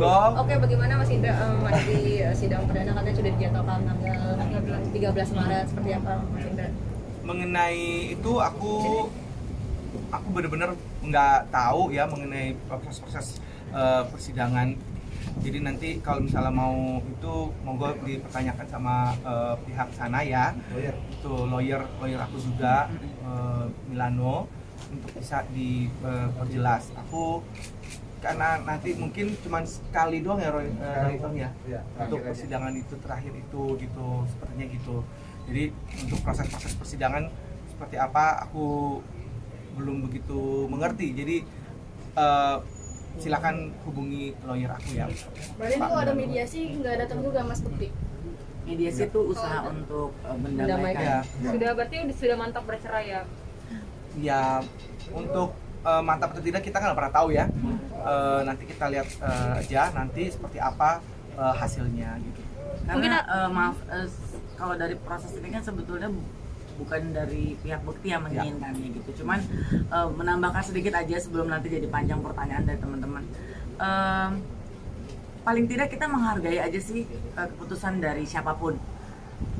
Monggo. Oke, bagaimana Mas Indra menghadapi sidang perdana katanya sudah dijadwalkan tanggal 13 Maret, seperti apa Mas Indra? Mengenai itu aku benar-benar nggak tahu ya mengenai proses-proses persidangan. Jadi nanti kalau misalnya mau itu monggo dipertanyakan sama pihak sana ya. Itu lawyer aku juga Milano untuk bisa diperjelas. Aku karena nanti mungkin cuma sekali doang ya Roy, ya, untuk persidangan itu terakhir itu gitu, sepertinya gitu. Jadi untuk proses-proses persidangan seperti apa aku belum begitu mengerti. Jadi silakan hubungi lawyer aku ya. Berarti itu ada mediasi nggak datang juga Mas Bukti? Mediasi itu usaha untuk Ya. mendamaikan. Sudah mantap bercerai ya? Ya untuk mantap atau tidak kita kan nggak pernah tahu ya. Nanti kita lihat aja nanti seperti apa hasilnya gitu. Karena maaf, kalau dari proses ini kan sebetulnya bukan dari pihak Bukti yang menginginkannya gitu. Cuman menambahkan sedikit aja sebelum nanti jadi panjang pertanyaan dari teman-teman. Paling tidak kita menghargai aja sih keputusan dari siapapun.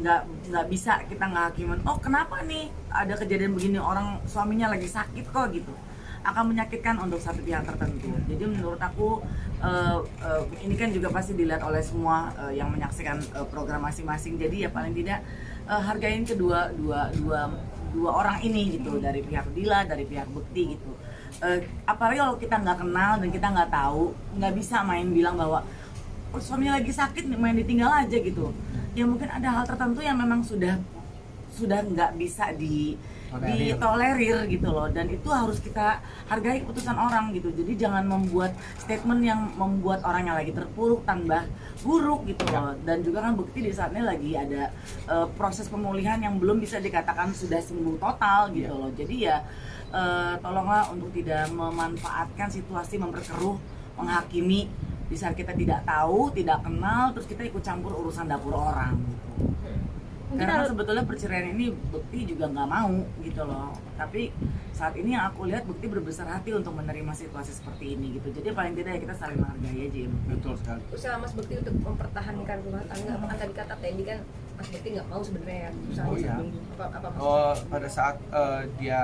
Nggak bisa kita ngehakimin, oh kenapa nih ada kejadian begini, orang suaminya lagi sakit kok gitu, akan menyakitkan untuk satu pihak tertentu. Jadi menurut aku ini kan juga pasti dilihat oleh semua yang menyaksikan program masing-masing. Jadi ya paling tidak hargain kedua dua orang ini gitu, dari pihak Dila, dari pihak Bukti gitu. Apalagi kalau kita nggak kenal dan kita nggak tahu, nggak bisa main bilang bahwa oh, suaminya lagi sakit main ditinggal aja gitu. Ya mungkin ada hal tertentu yang memang sudah nggak bisa ditolerir gitu loh, dan itu harus kita hargai keputusan orang gitu. Jadi jangan membuat statement yang membuat orang yang lagi terpuruk tambah buruk gitu loh. Dan juga kan Bukti di saat ini lagi ada proses pemulihan yang belum bisa dikatakan sudah sembuh total gitu loh. Jadi ya tolonglah untuk tidak memanfaatkan situasi, memperkeruh, menghakimi di saat kita tidak tahu, tidak kenal, terus kita ikut campur urusan dapur orang gitu. Karena sebetulnya perceraian ini Bukti juga nggak mau gitu loh. Tapi saat ini yang aku lihat Bukti berbesar hati untuk menerima situasi seperti ini gitu. Jadi paling tidak ya kita saling menghargai aja ya. Betul sekali. Usaha Mas Bukti untuk mempertahankan rumah tangga, apakah tadi kata Tendi kan Mas Bukti nggak mau sebenarnya ya usahanya sebelum apa Mas? Pada saat dia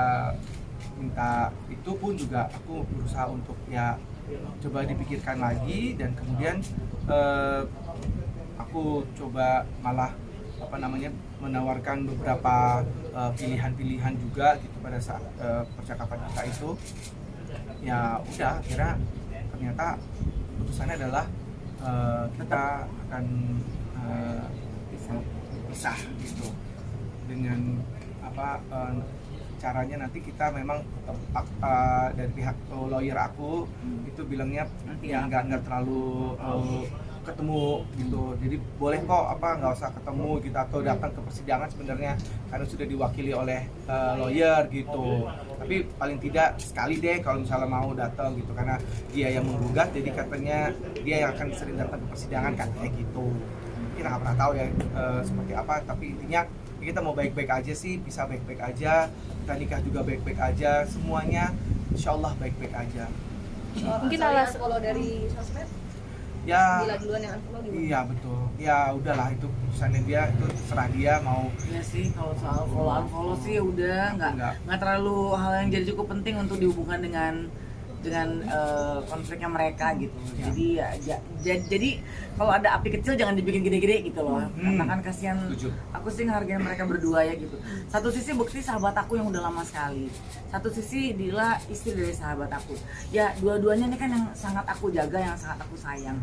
minta itu pun juga aku berusaha untuk ya coba dipikirkan lagi, dan kemudian aku coba malah menawarkan beberapa pilihan-pilihan juga gitu pada saat percakapan kita itu. Ya udah, akhirnya ternyata keputusannya adalah kita akan pisah gitu. Dengan caranya nanti kita memang dari pihak lawyer aku itu bilangnya ya nggak terlalu ketemu gitu. Jadi boleh kok nggak usah ketemu gitu, atau datang ke persidangan sebenarnya karena sudah diwakili oleh lawyer gitu. Tapi paling tidak sekali deh kalau misalnya mau datang gitu, karena dia yang menggugat, jadi katanya dia yang akan sering datang ke persidangan katanya gitu. Kita nggak pernah tahu ya seperti apa, tapi intinya kita mau baik-baik aja sih, bisa baik-baik aja, kita nikah juga baik-baik aja, semuanya insya Allah baik-baik aja. Mungkin alasan kalau dari sosmed Ya, Dila duluan yang unfollow gimana? iya betul. Ya udahlah, itu keputusannya dia, itu terserah dia mau. Ya sih, kalau soal follow sih udah nggak terlalu hal yang jadi cukup penting untuk dihubungkan dengan konfliknya mereka gitu. Jadi kalau ada api kecil jangan dibikin gede-gede gitu loh. Karena kan kasihan. Aku sih ngehargain mereka berdua ya gitu. Satu sisi Bukti sahabat aku yang udah lama sekali. Satu sisi Dila istri dari sahabat aku. Ya dua-duanya ini kan yang sangat aku jaga, yang sangat aku sayang.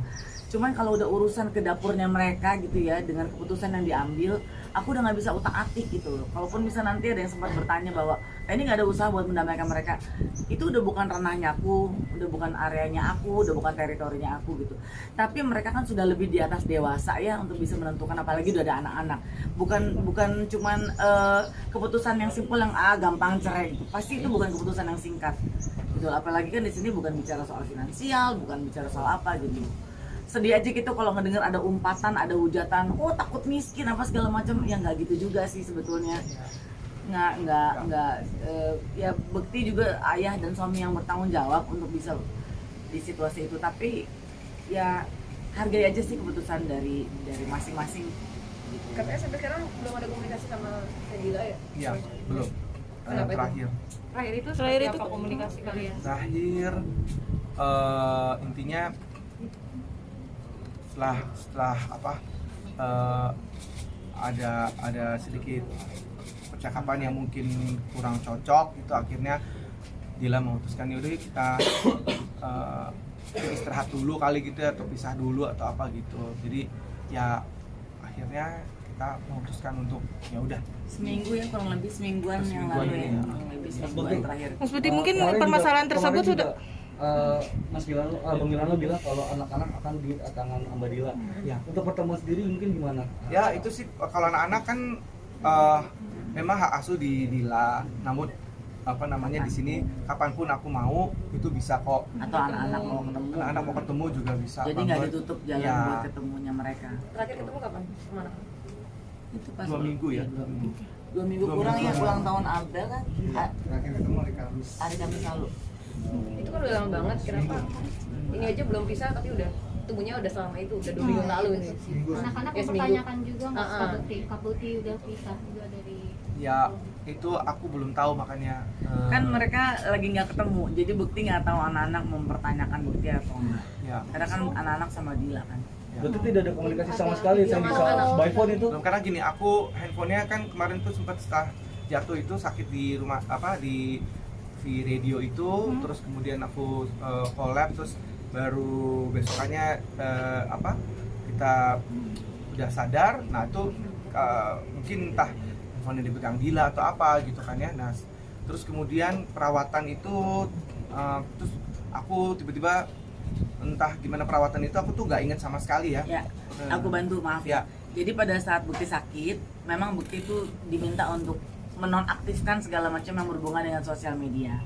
Cuman kalau udah urusan ke dapurnya mereka gitu ya, dengan keputusan yang diambil, aku udah nggak bisa utak-atik gitu loh. Kalaupun bisa nanti ada yang sempat bertanya bahwa ini nggak ada usaha buat mendamaikan mereka, itu udah bukan ranahnya aku, udah bukan areanya aku, udah bukan teritorinya aku gitu. Tapi mereka kan sudah lebih di atas dewasa ya untuk bisa menentukan, apalagi udah ada anak-anak. Bukan cuman keputusan yang simpel yang gampang cerai gitu. Pasti itu bukan keputusan yang singkat gitu. Apalagi kan di sini bukan bicara soal finansial, bukan bicara soal apa gitu. Sedih aja gitu kalau ngedengar ada umpatan, ada hujatan, oh takut miskin apa segala macam. Ya nggak gitu juga sih sebetulnya. Nggak ya Bukti juga ayah dan suami yang bertanggung jawab untuk bisa di situasi itu. Tapi ya hargai aja sih keputusan dari masing-masing gitu. Katanya sampai sekarang belum ada komunikasi sama Nadila ya? Iya, belum. Kenapa itu? Terakhir Terakhir itu apa komunikasi kalian? terakhir intinya setelah apa ada sedikit percakapan yang mungkin kurang cocok itu, akhirnya Dila memutuskan yaudah kita istirahat dulu kali gitu ya, atau pisah dulu atau apa gitu. Jadi ya akhirnya kita memutuskan untuk ya udah Seminggu ya, kurang lebih semingguan yang Semingguan lalu ya, ini, ya. kurang lebih semingguan terakhir. Mas Budi, mungkin Kemarin permasalahan juga- tersebut kemarin sudah juga, Mas Milano, Bang Milano bilang kalau anak-anak akan di tangan Mbak Dila. ya. Untuk pertemuan sendiri mungkin gimana? Ya itu sih kalau anak-anak kan memang hak asuh di Dila, namun apa namanya di sini kapanpun aku mau itu bisa kok. Atau anak-anak mau ketemu. Anak-anak mau ketemu juga bisa. Jadi nggak banget. ditutup jalan Ya. buat ketemunya mereka. Terakhir ketemu kapan sama anak? Itu pas 2 minggu ya. 2 minggu Dua kurang minggu. ya, ulang tahun Abdel kan. Terakhir ketemu hari Kamis. Hari Kamis lalu. Itu kan udah lama banget, kenapa? Ini aja belum pisah tapi udah temunya udah selama itu, udah 2 minggu lalu nih. Anak-anak Ya, seminggu. mempertanyakan juga nggak Ah, ah. Kak Putih udah pisah juga dari Ya itu aku belum tahu makanya. Kan mereka lagi nggak ketemu, jadi Bukti nggak tahu anak-anak mempertanyakan Bukti atau enggak. Ya. Karena kan anak-anak sama Dila kan. Berarti tidak ada komunikasi sama sekali yang bisa Anak-anak. by phone itu. Belum, karena gini, aku handphonenya kan kemarin tuh sempat setelah jatuh itu sakit di rumah apa di radio itu, terus kemudian aku collab, terus baru besokannya apa kita udah sadar, nah itu mungkin entah handphonenya dipegang Dila atau apa gitu kan ya. Nah terus kemudian perawatan itu terus aku tiba-tiba entah gimana perawatan itu, aku tuh nggak inget sama sekali ya. Ya, aku bantu, maaf Ya. Jadi pada saat Bukti sakit, memang Bukti itu diminta untuk menonaktifkan segala macam yang berhubungan dengan sosial media,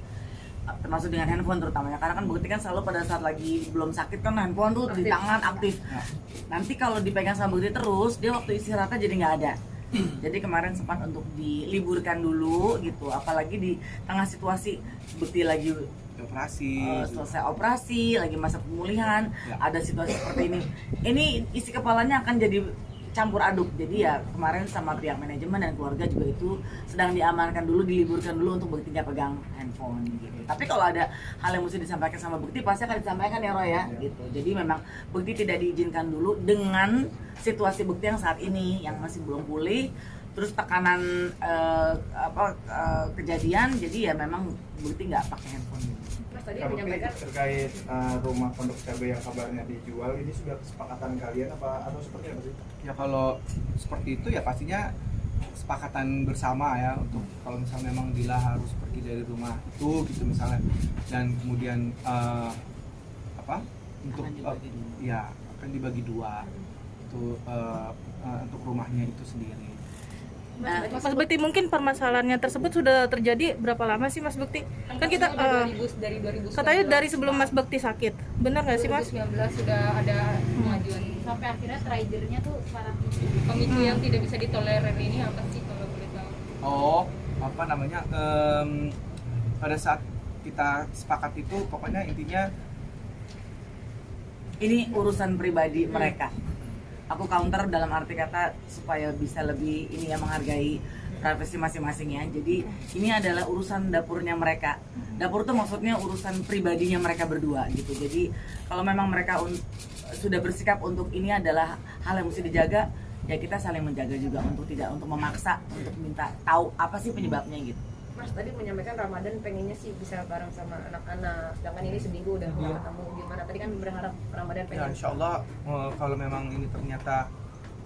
termasuk dengan handphone terutamanya, karena kan Bukti kan selalu pada saat lagi belum sakit kan handphone tuh di Aktif. tangan aktif. Ya. Nanti kalau dipegang sama Bukti terus, dia waktu istirahatnya jadi nggak ada. Jadi kemarin sempat untuk diliburkan dulu gitu, apalagi di tengah situasi Bukti lagi Operasi. selesai operasi, lagi masa pemulihan, Ya. ada situasi seperti ini. Ini isi kepalanya akan jadi campur aduk. Jadi ya kemarin sama pihak manajemen dan keluarga juga itu sedang diamankan dulu, diliburkan dulu untuk Bukti nggak pegang handphone gitu. Tapi kalau ada hal yang mesti disampaikan sama Bukti pasti akan disampaikan ya Roy ya gitu. Jadi memang Bukti tidak diizinkan dulu dengan situasi Bukti yang saat ini yang masih belum pulih, terus tekanan kejadian, jadi ya memang Bukti nggak pakai handphone gitu. Mas tadi Kak Bukti, menyampaikan terkait rumah pondok cabai yang kabarnya dijual, ini sudah kesepakatan kalian apa atau seperti apa sih? Ya kalau seperti itu ya pastinya kesepakatan bersama ya, untuk kalau misalnya memang Dila harus pergi dari rumah itu gitu misalnya, dan kemudian apa untuk Akan dibagi dua. ya akan dibagi dua itu untuk rumahnya itu sendiri. Nah, Mas Bukti, mungkin permasalahannya tersebut sudah terjadi berapa lama sih Mas Bukti? Kan kita dari 2019. katanya dari sebelum Mas Bukti sakit, benar nggak sih Mas? 2019 sudah ada kemajuan. sampai akhirnya triggernya tuh sekarang Pemicu yang tidak bisa ditolerir ini apa sih kalau boleh tahu? Oh, apa namanya? Pada saat kita sepakat itu, pokoknya intinya ini urusan pribadi mereka. Aku counter dalam arti kata supaya bisa lebih ini ya, menghargai privasi masing-masing ya. Jadi ini adalah urusan dapurnya mereka. Dapur tuh maksudnya urusan pribadinya mereka berdua gitu. Jadi kalau memang mereka sudah bersikap untuk ini adalah hal yang mesti dijaga, ya kita saling menjaga juga untuk tidak untuk memaksa untuk minta tahu apa sih penyebabnya gitu. Mas tadi menyampaikan Ramadan pengennya sih bisa bareng sama anak-anak, sedangkan ini seminggu udah nggak ketemu, gimana? Tadi kan berharap Ramadan ya pengen. insya Allah kalau memang ini ternyata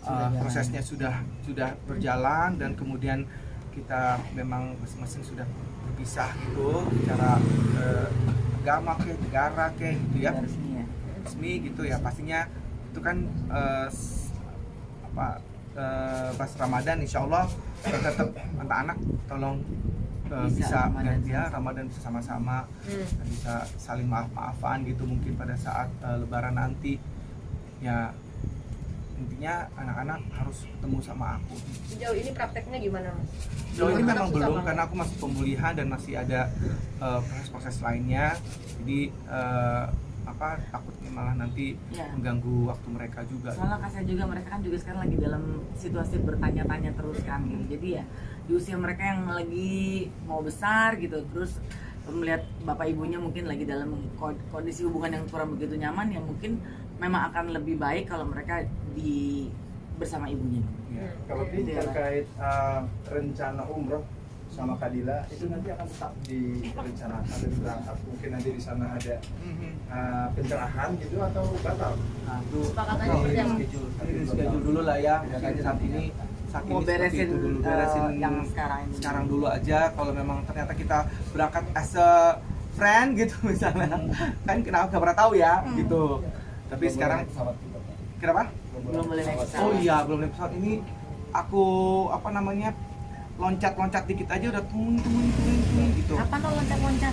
Sudah jalan. prosesnya sudah berjalan dan kemudian kita memang masing-masing sudah berpisah gitu secara agama ke negara ke gitu ya, Resmi ya. resmi gitu ya, pastinya itu kan pas Ramadan insya Allah tetap anak-anak tolong bisa Ramadan ya Ramadan bisa sama-sama, bisa saling maaf-maafan gitu mungkin pada saat Lebaran nanti ya. Intinya anak-anak harus ketemu sama aku. Sejauh ini prakteknya gimana Mas? Jauh ini Anak memang susah belum banget. karena aku masih pemulihan dan masih ada proses-proses lainnya. Jadi takutnya malah nanti Iya. mengganggu waktu mereka juga. Soalnya kasihan juga mereka kan juga sekarang lagi dalam situasi bertanya-tanya terus kan gitu. Jadi ya di usia mereka yang lagi mau besar gitu, terus melihat bapak ibunya mungkin lagi dalam kondisi hubungan yang kurang begitu nyaman, yang mungkin memang akan lebih baik kalau mereka bersama ibunya. Iya. Kalau ini terkait rencana umroh sama Kadila itu nanti akan tetap direncanakan dan berangkat, mungkin nanti di sana ada pencerahan gitu atau batal? Nah, itu Kesepakatannya seperti apa? schedule dulu lah ya. Mungkin saat ini Mau seperti beresin, itu dulu, beresin yang sekarang ini. sekarang dulu aja. Kalau memang ternyata kita berangkat as a friend gitu misalnya, kan kenapa nggak pernah tahu ya gitu. Tapi sekarang kenapa? Belum boleh naik pesawat. Oh iya, belum naik pesawat. Ini aku loncat dikit aja udah tuing gitu. Kapan lo loncat-loncat?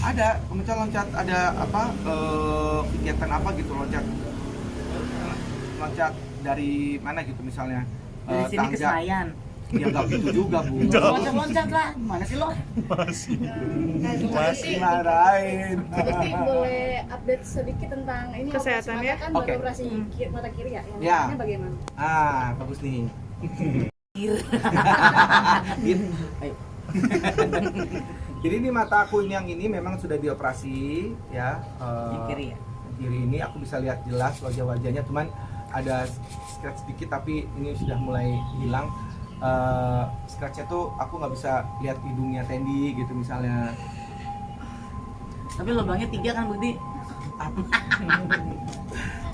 Ada loncat ada kegiatan apa gitu, loncat dari mana gitu misalnya Dari sini ke tangga. Senayan. Ya nggak gitu juga Bu. Loncat-loncat lah. Gimana sih lo? Masih marahin. Gusti boleh update sedikit tentang ini Kesehatan ya? kan Oke. baru operasi mata kiri ya? Yang Ya. kanannya bagaimana? Bagus nih. Ayo. Jadi ini mata aku yang ini memang sudah dioperasi ya. Di kiri ya? Kiri ini aku bisa lihat jelas wajah-wajahnya, cuman ada scratch sedikit tapi ini sudah mulai hilang. Scratchnya tuh aku nggak bisa lihat hidungnya Tendi gitu misalnya. Tapi lubangnya 3 kan Bukti?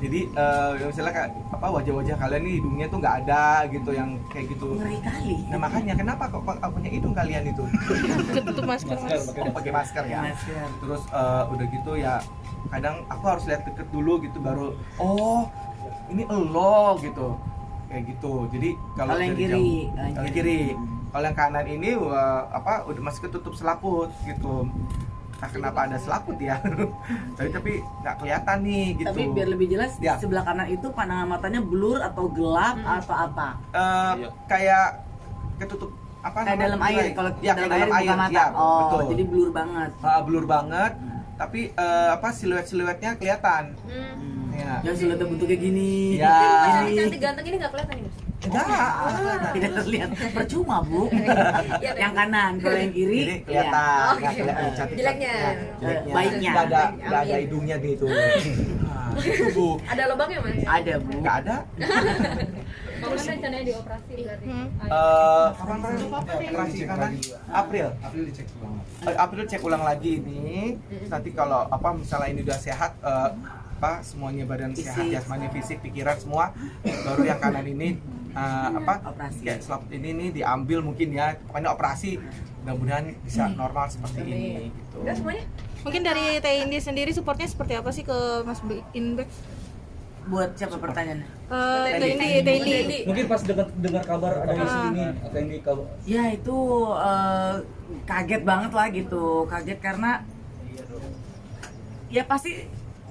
Jadi misalnya wajah-wajah kalian nih hidungnya tuh nggak ada gitu yang kayak gitu. Ngeri kali. Nah makanya kenapa kok punya hidung kalian itu? Ketutup masker Mas. Pakai masker ya. Masker. Terus udah gitu ya kadang aku harus lihat deket dulu gitu baru oh ini elo gitu kayak gitu. Jadi Kalau yang dari kiri, jauh- yang kalau yang kiri. kiri. Kalau yang kanan ini udah masih ketutup selaput gitu. Nah kenapa ada selaput ya? tapi nggak kelihatan nih gitu. Tapi biar lebih jelas, Ya. di sebelah kanan itu pandangan matanya blur atau gelap atau apa? Kayak ketutup apa Kayak dalam air, kalau ya, dalam kayak air buka mata. ya, Oh, betul. jadi blur banget. Blur banget tapi siluetnya kelihatan ya. Ya sudah terbentuk kayak gini. Ya. Mas cantik ganteng ini nggak kelihatan nih Mas? Tidak terlihat. Percuma, Bu. Iya, Yang kanan, kalau yang kiri Jadi iya. kelihatan Oh, nggak kelihatan cantik. jeleknya. Jeleknya. Baiknya. Nggak ada hidungnya gitu. Itu Bu. Ada lubangnya Mas? Ada, Bu. Nggak ada. Kapan rencananya dioperasi berarti? Kapan operasi kanan? April. April dicek ulang. April cek ulang lagi ini. Terus nanti kalau misalnya ini udah sehat semuanya badan sehat, Fisik. jasmani, fisik, pikiran semua, baru yang kanan ini Operasi. kayak selaput ini diambil mungkin ya, pokoknya operasi, mudah-mudahan bisa normal seperti ini gitu. Udah semuanya? Mungkin dari Teh Indi sendiri supportnya seperti apa sih ke Mas Inbek? Buat siapa pertanyaannya? Teh Indi. Mungkin pas dengar kabar ada isu ini atau yang di kabar Ya itu kaget banget lah gitu. Kaget karena ya pasti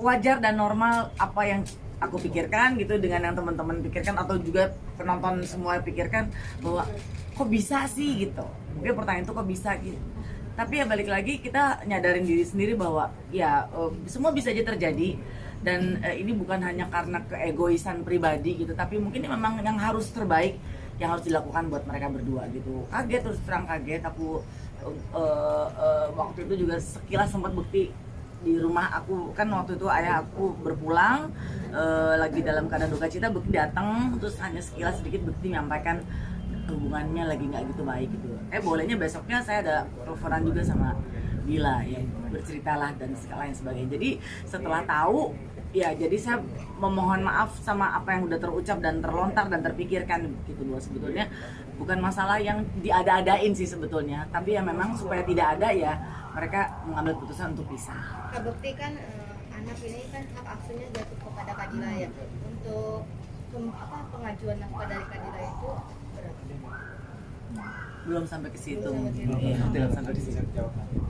wajar dan normal apa yang aku pikirkan gitu dengan yang teman-teman pikirkan atau juga penonton semua pikirkan bahwa kok bisa sih gitu. Mungkin pertanyaan itu kok bisa gitu. Tapi ya balik lagi kita nyadarin diri sendiri bahwa ya semua bisa aja terjadi dan ini bukan hanya karena keegoisan pribadi gitu, tapi mungkin ini memang yang harus terbaik yang harus dilakukan buat mereka berdua gitu. Kaget, terus terang kaget aku waktu itu juga sekilas sempat Bukti di rumah aku, kan waktu itu ayah aku berpulang lagi dalam keadaan duka cita. Bukti datang terus hanya sekilas sedikit Bukti menyampaikan hubungannya lagi nggak gitu baik gitu. Bolehnya besoknya saya ada teleponan juga sama Bila ya, berceritalah dan segala lain sebagainya. Jadi setelah tahu ya, jadi saya memohon maaf sama apa yang udah terucap dan terlontar dan terpikirkan gitu loh. Sebetulnya bukan masalah yang diada-adain sih sebetulnya, tapi ya memang supaya tidak ada ya mereka mengambil keputusan untuk pisah. Kak Bekti kan anak ini kan hak asuhnya jatuh kepada Kadila ya. Untuk pengajuan nafkah dari Kadila itu berapa? Belum sampai ke situ Belum mungkin. sampai Iya, belum sampai ke situ.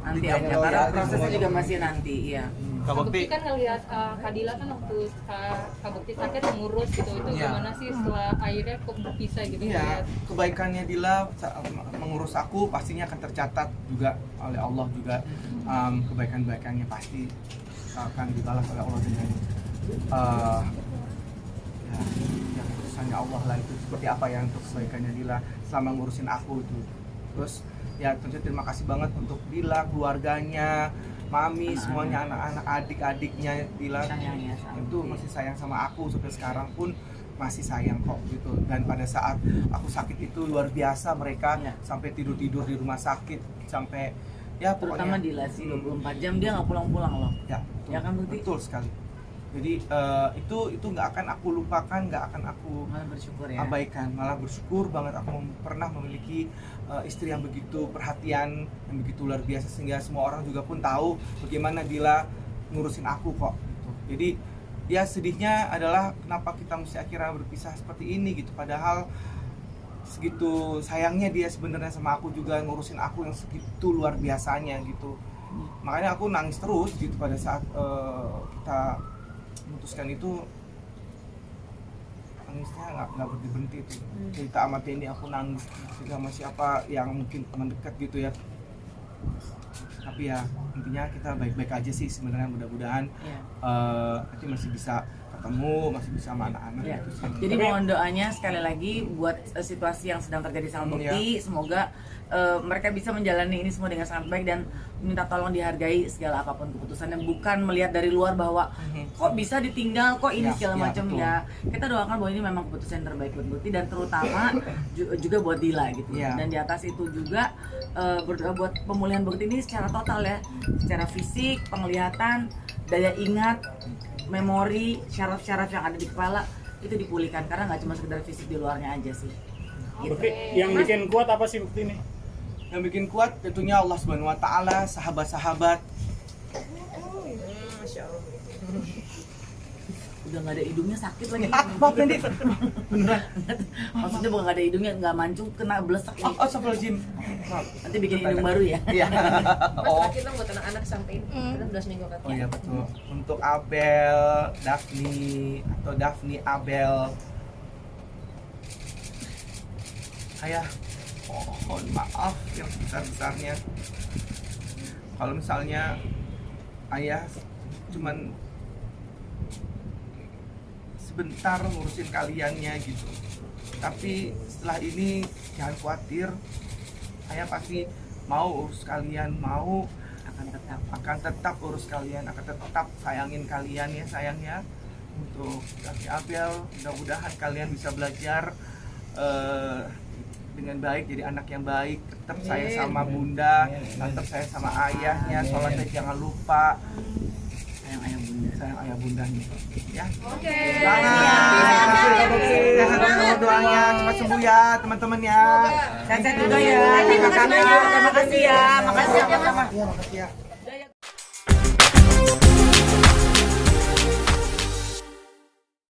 Nanti aja karena prosesnya juga masih nanti, iya. Kak Bukti Bekti, kan ngelihat Kadila kan waktu Kak Bukti sakit mengurus gitu, itu Iya. gimana sih setelah akhirnya kok berpisah gitu? iya, ngeliat? kebaikannya Dila mengurus aku pastinya akan tercatat juga oleh Allah juga, kebaikan-kebaikannya pasti akan dibalas oleh Allah dengan ya, yang keputusannya Allah lah, itu seperti apa yang untuk kebaikannya Dila selama ngurusin aku itu. Terus ya tentunya terima kasih banget untuk Dila, keluarganya, mami, semuanya, anak-anak, adik-adiknya Dila Sayangnya sama. itu masih sayang sama aku sampai sekarang pun masih sayang kok gitu. Dan pada saat aku sakit itu luar biasa mereka, Ya. sampai tidur-tidur di rumah sakit, sampai ya Terutama pokoknya Dila sih 24 jam dia nggak pulang-pulang loh. ya, Ya kan, Bukti? betul sekali. Jadi itu nggak akan aku lupakan, nggak akan aku Malah bersyukur ya. abaikan, malah bersyukur banget aku pernah memiliki istri yang begitu perhatian, yang begitu luar biasa, sehingga semua orang juga pun tahu bagaimana Dila ngurusin aku kok gitu. Jadi ya sedihnya adalah kenapa kita mesti akhirnya berpisah seperti ini gitu, padahal segitu sayangnya dia sebenarnya sama aku, juga ngurusin aku yang segitu luar biasanya gitu. Makanya aku nangis terus gitu pada saat kita memutuskan itu, nangisnya nggak berhenti itu. Cerita sama Teni aku nangis, cerita sama siapa yang mungkin teman dekat gitu ya. Tapi ya intinya kita baik-baik aja sih sebenarnya, mudah-mudahan Ya. nanti masih bisa ketemu, masih bisa sama anak-anak Ya. gitu sih. Jadi mohon doanya sekali lagi buat situasi yang sedang terjadi sama Bukti, semoga mereka bisa menjalani ini semua dengan sangat baik, dan minta tolong dihargai segala apapun keputusannya, bukan melihat dari luar bahwa kok bisa ditinggal, kok ini Ya, segala ya, macam betul. ya. Kita doakan bahwa ini memang keputusan yang terbaik buat Bukti, dan terutama juga buat Dila gitu. Ya. Dan di atas itu juga berdoa buat pemulihan Bukti ini secara total ya, secara fisik, penglihatan, daya ingat, memori, syaraf-syaraf yang ada di kepala itu dipulihkan, karena nggak cuma sekedar fisik di luarnya aja sih. Gitu. Bukti, yang bikin kuat apa sih Bukti ini? Yang bikin kuat tentunya Allah Subhanahu wa taala, sahabat-sahabat. Udah nggak ada hidungnya sakit lagi. Maaf Teni. Beneran. Maksudnya bukan nggak ada hidungnya, nggak mancung, kena blesek ini. Astagfirullahaladzim. Maaf. Nanti bikin hidung baru ya. Iya. Mas, Oh. kita buat anak-anak sampein kita udah seminggu kan. Oh iya betul. Untuk Abel, Daphne atau Daphne Abel. Ayah, mohon maaf yang besar-besarnya. Kalau misalnya ayah cuman sebentar ngurusin kaliannya gitu. Tapi setelah ini jangan khawatir. Ayah pasti mau urus kalian, mau akan tetap urus kalian, akan tetap sayangin kalian ya sayangnya. Untuk Daphne Abel, mudah-mudahan kalian bisa belajar dengan baik, jadi anak yang baik, tetap sayang sama bunda, tetap sayang sama ayahnya, sholatnya jangan lupa, sayang ayah bundanya ya. Oke. Sehat doanya, cepat sembuh ya teman-teman ya. Sehat-sehat juga ya. Terima kasih ya. Makasih ya. Makasih sama-sama. Iya makasih ya.